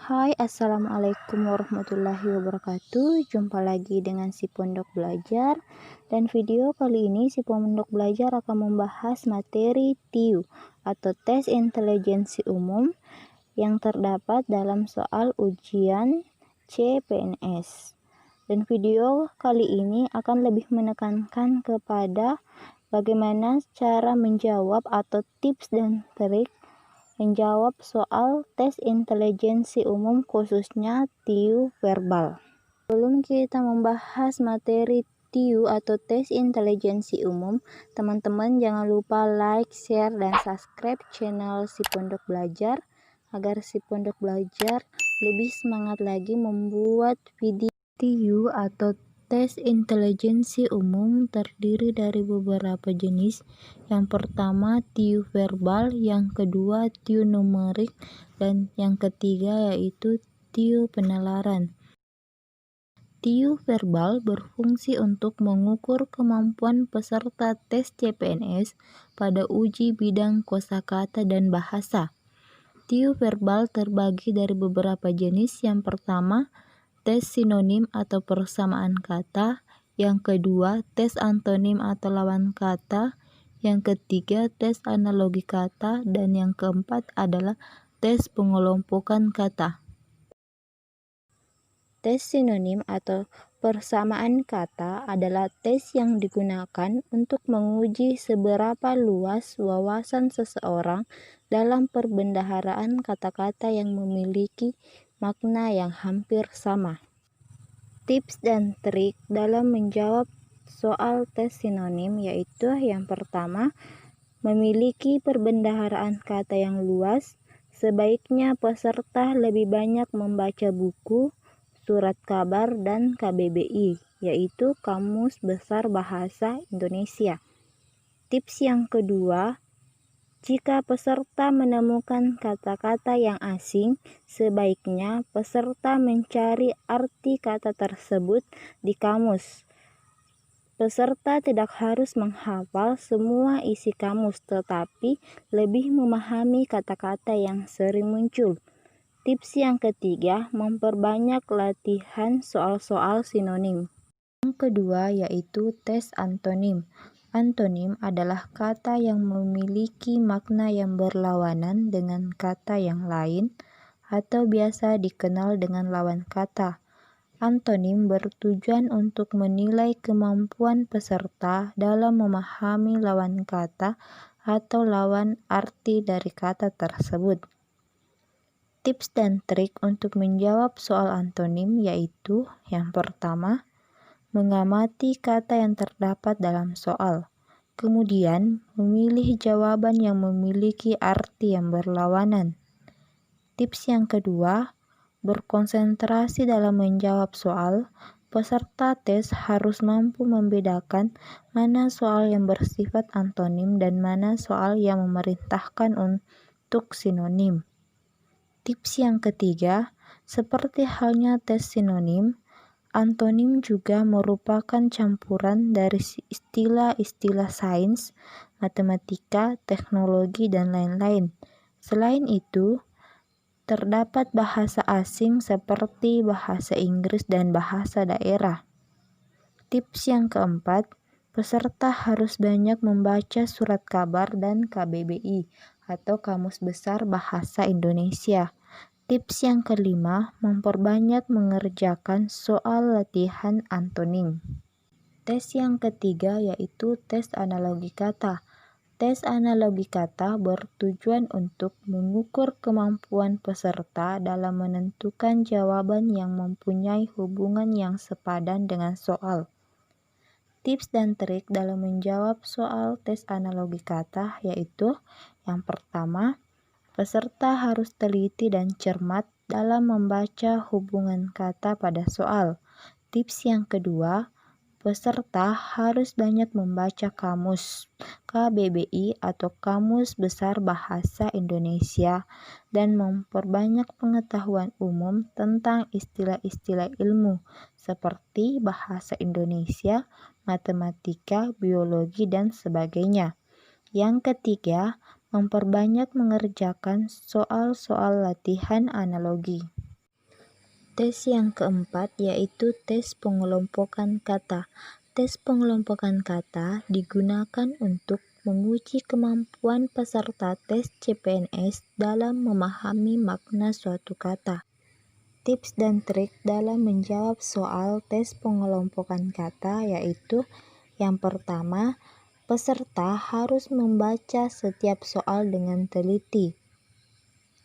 Hai, assalamualaikum warahmatullahi wabarakatuh. Jumpa lagi dengan si Pondok Belajar. Dan video kali ini si Pondok Belajar akan membahas materi TIU atau Tes Intelijensi Umum yang terdapat dalam soal ujian CPNS. Dan video kali ini akan lebih menekankan kepada bagaimana cara menjawab atau tips dan trik menjawab soal tes intelijensi umum khususnya TIU verbal. Sebelum kita membahas materi TIU atau tes intelijensi umum, teman-teman jangan lupa like, share, dan subscribe channel si Pondok Belajar agar si Pondok Belajar lebih semangat lagi membuat video. TIU atau tes intelijensi umum terdiri dari beberapa jenis. Yang pertama TIU verbal, yang kedua TIU numerik, dan yang ketiga yaitu TIU penalaran. TIU verbal berfungsi untuk mengukur kemampuan peserta tes CPNS pada uji bidang kosakata dan bahasa. TIU verbal terbagi dari beberapa jenis. Yang pertama, tes sinonim atau persamaan kata, yang kedua tes antonim atau lawan kata, yang ketiga tes analogi kata, dan yang keempat adalah tes pengelompokan kata. Tes sinonim atau persamaan kata adalah tes yang digunakan untuk menguji seberapa luas wawasan seseorang dalam perbendaharaan kata-kata yang memiliki makna yang hampir sama. Tips dan trik dalam menjawab soal tes sinonim yaitu yang pertama, memiliki perbendaharaan kata yang luas. Sebaiknya peserta lebih banyak membaca buku, surat kabar, dan KBBI, yaitu Kamus Besar Bahasa Indonesia. Tips yang kedua, jika peserta menemukan kata-kata yang asing, sebaiknya peserta mencari arti kata tersebut di kamus. Peserta tidak harus menghafal semua isi kamus, tetapi lebih memahami kata-kata yang sering muncul. Tips yang ketiga, memperbanyak latihan soal-soal sinonim. Yang kedua yaitu tes antonim. Antonim adalah kata yang memiliki makna yang berlawanan dengan kata yang lain atau biasa dikenal dengan lawan kata. Antonim bertujuan untuk menilai kemampuan peserta dalam memahami lawan kata atau lawan arti dari kata tersebut. Tips dan trik untuk menjawab soal antonim yaitu yang pertama, mengamati kata yang terdapat dalam soal, kemudian memilih jawaban yang memiliki arti yang berlawanan. Tips yang kedua, berkonsentrasi dalam menjawab soal. Peserta tes harus mampu membedakan mana soal yang bersifat antonim dan mana soal yang memerintahkan untuk sinonim. Tips yang ketiga, seperti halnya tes sinonim, antonim juga merupakan campuran dari istilah-istilah sains, matematika, teknologi, dan lain-lain. Selain itu, terdapat bahasa asing seperti bahasa Inggris dan bahasa daerah. Tips yang keempat, peserta harus banyak membaca surat kabar dan KBBI atau Kamus Besar Bahasa Indonesia. Tips yang kelima, memperbanyak mengerjakan soal latihan antonim. Tes yang ketiga yaitu tes analogi kata. Tes analogi kata bertujuan untuk mengukur kemampuan peserta dalam menentukan jawaban yang mempunyai hubungan yang sepadan dengan soal. Tips dan trik dalam menjawab soal tes analogi kata yaitu yang pertama, peserta harus teliti dan cermat dalam membaca hubungan kata pada soal. Tips yang kedua, peserta harus banyak membaca kamus KBBI atau Kamus Besar Bahasa Indonesia dan memperbanyak pengetahuan umum tentang istilah-istilah ilmu seperti bahasa Indonesia, matematika, biologi, dan sebagainya. Yang ketiga, memperbanyak mengerjakan soal-soal latihan analogi. Tes yang keempat yaitu tes pengelompokan kata. Tes pengelompokan kata digunakan untuk menguji kemampuan peserta tes CPNS dalam memahami makna suatu kata. Tips dan trik dalam menjawab soal tes pengelompokan kata yaitu: yang pertama, peserta harus membaca setiap soal dengan teliti.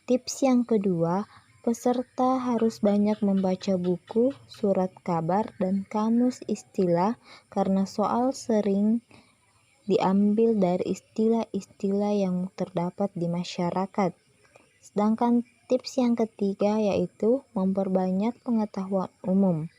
Tips yang kedua, peserta harus banyak membaca buku, surat kabar, dan kamus istilah karena soal sering diambil dari istilah-istilah yang terdapat di masyarakat. Sedangkan tips yang ketiga yaitu memperbanyak pengetahuan umum.